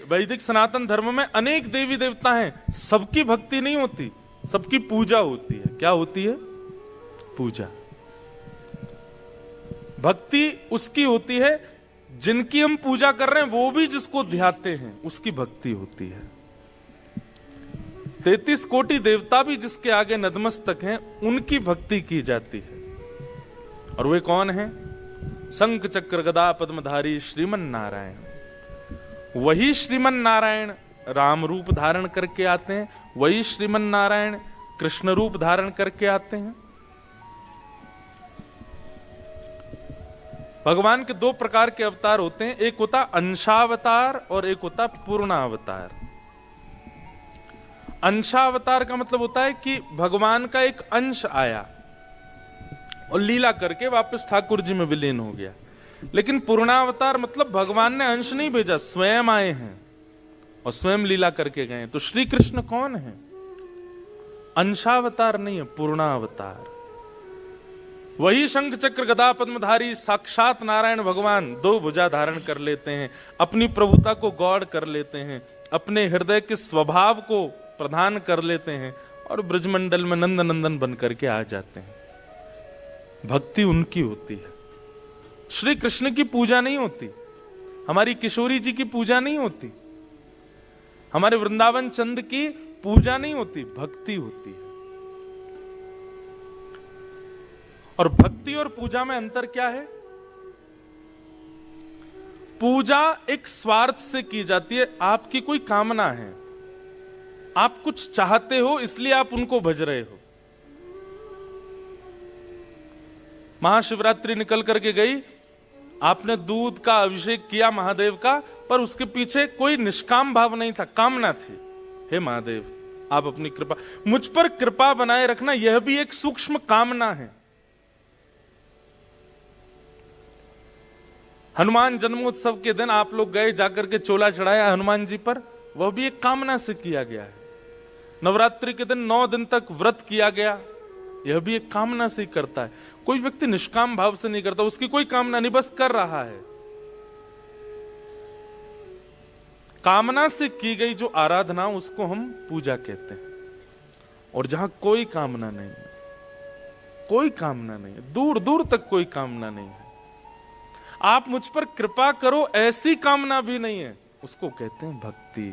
वैदिक सनातन धर्म में अनेक देवी देवता हैं, सबकी भक्ति नहीं होती, सबकी पूजा होती है। क्या होती है? पूजा। भक्ति उसकी होती है जिनकी हम पूजा कर रहे हैं, वो भी जिसको ध्याते हैं, उसकी भक्ति होती है। 33 कोटि देवता भी जिसके आगे नतमस्तक हैं, उनकी भक्ति की जाती है। और वे कौन हैं? शंख चक्र गदा पद्मधारी श्रीमन नारायण। वही श्रीमन नारायण राम रूप धारण करके आते हैं, वही श्रीमन नारायण कृष्ण रूप धारण करके आते हैं। भगवान के दो प्रकार के अवतार होते हैं, एक होता अंशावतार और एक होता पूर्णावतार। अंशावतार का मतलब होता है कि भगवान का एक अंश आया और लीला करके वापस ठाकुर जी में विलीन हो गया। लेकिन पूर्णावतार मतलब भगवान ने अंश नहीं भेजा, स्वयं आए हैं और स्वयं लीला करके गए। तो श्री कृष्ण कौन है? अंशावतार नहीं है, पूर्णावतार। वही शंख चक्र गदा पद्मधारी साक्षात नारायण भगवान दो भुजा धारण कर लेते हैं, अपनी प्रभुता को गौड़ कर लेते हैं, अपने हृदय के स्वभाव को प्रदान कर लेते हैं और ब्रजमंडल में नंद नंदन बन करके आ जाते हैं। भक्ति उनकी होती है। श्री कृष्ण की पूजा नहीं होती, हमारी किशोरी जी की पूजा नहीं होती, हमारे वृंदावन चंद की पूजा नहीं होती, भक्ति होती है। और भक्ति और पूजा में अंतर क्या है? पूजा एक स्वार्थ से की जाती है, आपकी कोई कामना है, आप कुछ चाहते हो इसलिए आप उनको भज रहे हो। महाशिवरात्रि निकल करके गई, आपने दूध का अभिषेक किया महादेव का, पर उसके पीछे कोई निष्काम भाव नहीं था, कामना थी, हे महादेव आप अपनी कृपा मुझ पर कृपा बनाए रखना। यह भी एक सूक्ष्म कामना है। हनुमान जन्मोत्सव के दिन आप लोग गए, जाकर के चोला चढ़ाया हनुमान जी पर, वह भी एक कामना से किया गया है। नवरात्रि के दिन 9 दिन तक व्रत किया गया, यह भी एक कामना से करता है। कोई व्यक्ति निष्काम भाव से नहीं करता, उसकी कोई कामना नहीं, बस कर रहा है। कामना से की गई जो आराधना, उसको हम पूजा कहते हैं। और जहां कोई कामना नहीं है, कोई कामना नहीं है, दूर दूर तक कोई कामना नहीं है, आप मुझ पर कृपा करो ऐसी कामना भी नहीं है, उसको कहते हैं भक्ति।